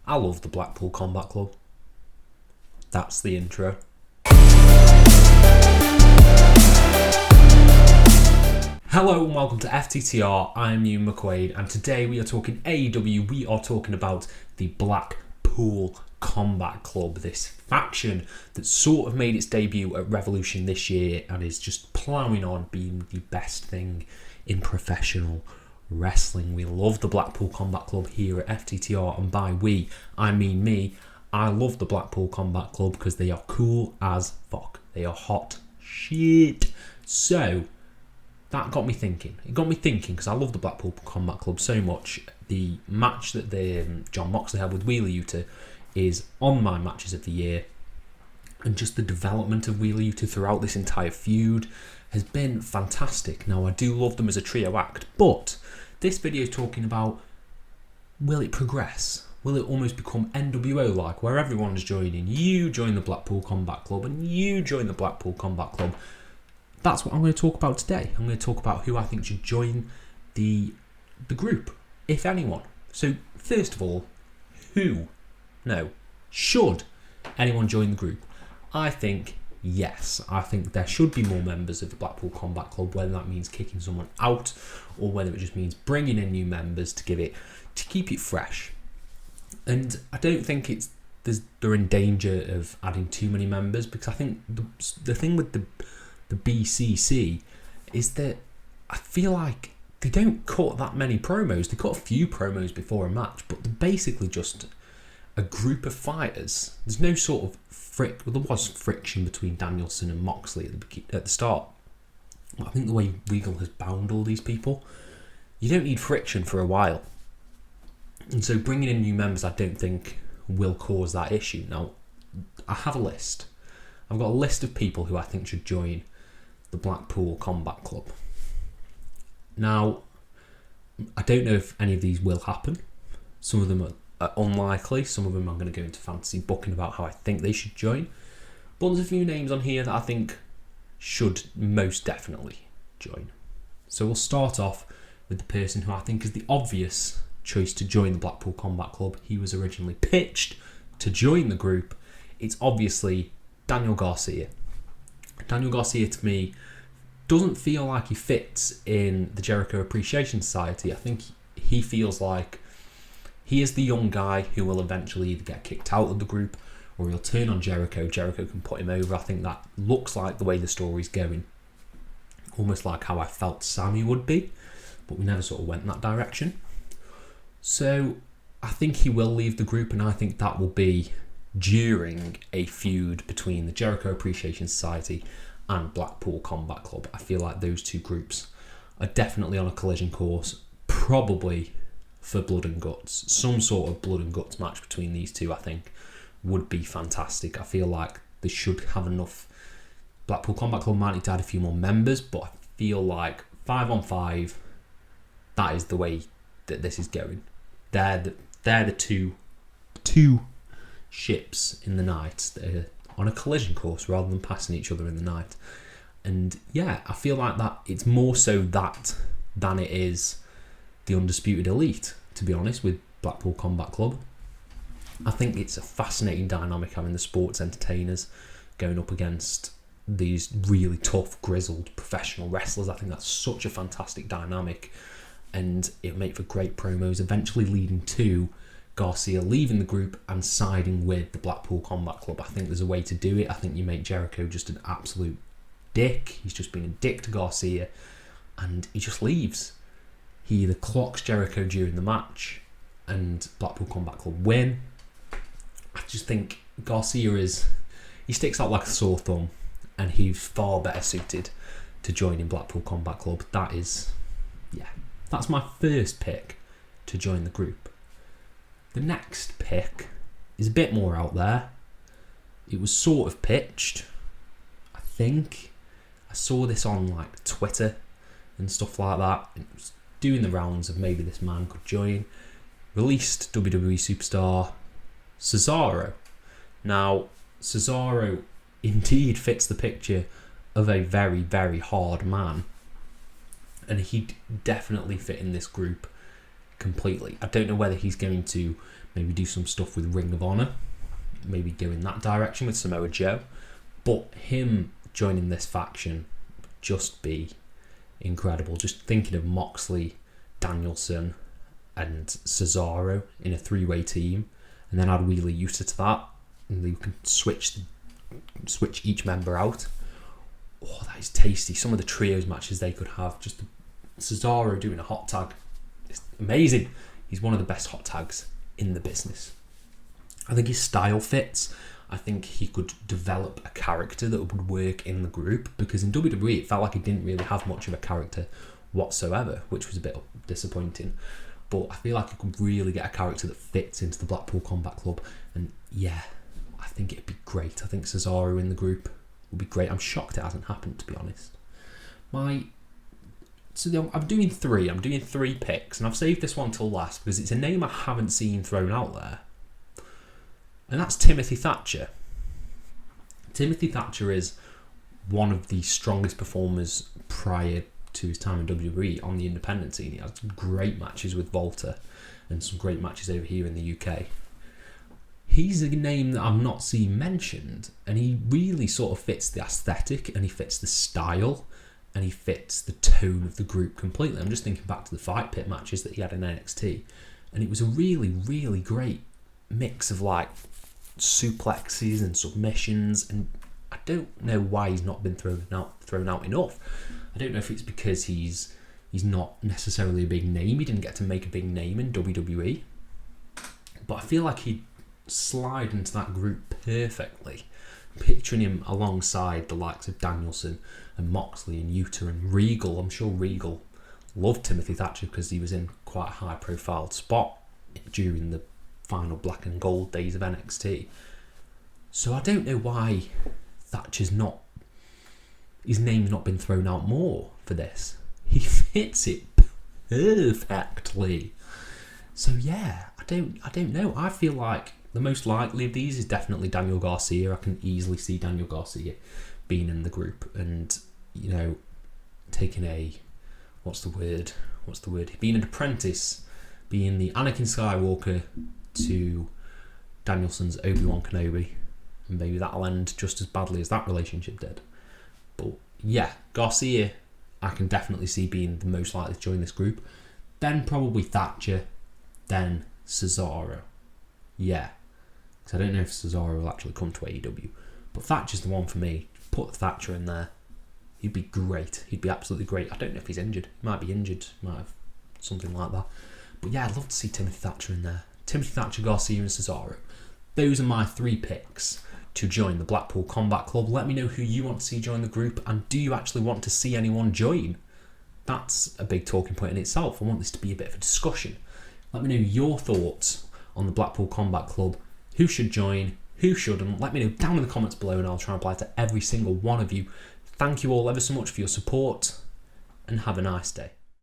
I love the Blackpool Combat Club. That's the intro. Hello and welcome to FTTR. I'm Ian McQuaid and today we are talking AEW. We are talking about the Blackpool Combat Club, this faction that sort of made its debut at Revolution this year and is just ploughing on being the best thing in professional wrestling. We love the Blackpool Combat Club here at FTTR, and by we, I mean me. I love the Blackpool Combat Club because they are cool as fuck. They are hot shit. So that got me thinking. It got me thinking because I love the Blackpool Combat Club so much. The match that John Moxley had with Wheeler Yuta is on my matches of the year, and just the development of Wheeler Yuta throughout this entire feud has been fantastic. Now, I do love them as a trio act, but this video is talking about, will it progress? Will it almost become NWO-like, where everyone's joining? You join the Blackpool Combat Club, and you join the Blackpool Combat Club. That's what I'm going to talk about today. I'm going to talk about who I think should join the group, if anyone. So, first of all, should anyone join the group? I think yes. I think there should be more members of the Blackpool Combat Club, whether that means kicking someone out or whether it just means bringing in new members to keep it fresh. And I don't think they're in danger of adding too many members, because I think the thing with the BCC is that I feel like they don't cut that many promos. They cut a few promos before a match, but they're basically just a group of fighters. There's no sort of there was friction between Danielson and Moxley at the start. But I think the way Regal has bound all these people, you don't need friction for a while. And so bringing in new members, I don't think will cause that issue. Now, I have a list. I've got a list of people who I think should join the Blackpool Combat Club. Now, I don't know if any of these will happen. Some of them are unlikely. Some of them I'm going to go into fantasy booking about how I think they should join. But there's a few names on here that I think should most definitely join. So we'll start off with the person who I think is the obvious choice to join the Blackpool Combat Club. He was originally pitched to join the group. It's obviously Daniel Garcia. Daniel Garcia, to me, doesn't feel like he fits in the Jericho Appreciation Society. I think he feels like he is the young guy who will eventually either get kicked out of the group or he'll turn on Jericho. Jericho can put him over. I think that looks like the way the story's going. Almost like how I felt Sammy would be, but we never sort of went in that direction. So I think he will leave the group, and I think that will be during a feud between the Jericho Appreciation Society and Blackpool Combat Club. I feel like those two groups are definitely on a collision course, probably for blood and guts. Some sort of blood and guts match between these two, I think, would be fantastic. I feel like they should have enough. Blackpool Combat Club might need to add a few more members, but I feel like 5-on-5, that is the way that this is going. They're the two ships in the night that are on a collision course rather than passing each other in the night. And yeah, I feel like that it's more so that than it is the Undisputed Elite, to be honest, with Blackpool Combat Club. I think it's a fascinating dynamic having the sports entertainers going up against these really tough, grizzled professional wrestlers. I think that's such a fantastic dynamic, and it'll make for great promos, eventually leading to Garcia leaving the group and siding with the Blackpool Combat Club. I think there's a way to do it. I think you make Jericho just an absolute dick. He's just been a dick to Garcia, and he just leaves. He either clocks Jericho during the match and Blackpool Combat Club win. I just think Garcia he sticks out like a sore thumb, and he's far better suited to joining Blackpool Combat Club. That's my first pick to join the group. The next pick is a bit more out there. It was sort of pitched, I think. I saw this on like Twitter and stuff like that. It was doing the rounds of maybe this man could join. Released WWE superstar Cesaro. Now, Cesaro indeed fits the picture of a very, very hard man, and he'd definitely fit in this group completely. I don't know whether he's going to maybe do some stuff with Ring of Honor, maybe go in that direction with Samoa Joe. But him joining this faction would just be incredible. Just thinking of Moxley, Danielson, and Cesaro in a 3-way team, and then add Wheeler Yuta to that, and you can switch each member out. Oh, that is tasty. Some of the trios matches they could have. Just Cesaro doing a hot tag. It's amazing. He's one of the best hot tags in the business. I think his style fits. I think he could develop a character that would work in the group, because in WWE it felt like he didn't really have much of a character whatsoever, which was a bit disappointing. But I feel like he could really get a character that fits into the Blackpool Combat Club, and yeah, I think it'd be great. I think Cesaro in the group would be great. I'm shocked it hasn't happened, to be honest. I'm doing three picks, and I've saved this one till last because it's a name I haven't seen thrown out there, and that's Timothy Thatcher. Timothy Thatcher is one of the strongest performers prior to his time in WWE on the independent scene. He has great matches with Volta and some great matches over here in the UK. He's a name that I've not seen mentioned, and he really sort of fits the aesthetic, and he fits the style, and he fits the tone of the group completely. I'm just thinking back to the Fight Pit matches that he had in NXT, and it was a really, really great mix of like suplexes and submissions, and I don't know why he's not been thrown out enough. I don't know if it's because he's not necessarily a big name. He didn't get to make a big name in WWE, but I feel like he'd slide into that group perfectly. Picturing him alongside the likes of Danielson and Moxley and Yuta and Regal. I'm sure Regal loved Timothy Thatcher because he was in quite a high profile spot during the final black and gold days of NXT. So I don't know why Thatcher's his name's not been thrown out more for this. He fits it perfectly. So yeah, I don't know. I feel like the most likely of these is definitely Daniel Garcia. I can easily see Daniel Garcia being in the group and, you know, taking being an apprentice, being the Anakin Skywalker to Danielson's Obi-Wan Kenobi, and maybe that'll end just as badly as that relationship did. But yeah, Garcia I can definitely see being the most likely to join this group. Then probably Thatcher, then Cesaro. Yeah, because I don't know if Cesaro will actually come to AEW, but Thatcher's the one for me. Put Thatcher in there. He'd be great. He'd be absolutely great. I don't know if he's injured. He might be injured. Might have something like that. But yeah, I'd love to see Timothy Thatcher in there. Timothy Thatcher, Garcia and Cesaro. Those are my 3 picks to join the Blackpool Combat Club. Let me know who you want to see join the group, and do you actually want to see anyone join? That's a big talking point in itself. I want this to be a bit of a discussion. Let me know your thoughts on the Blackpool Combat Club. Who should join? Who shouldn't? Let me know down in the comments below, and I'll try and reply to every single one of you. Thank you all ever so much for your support, and have a nice day.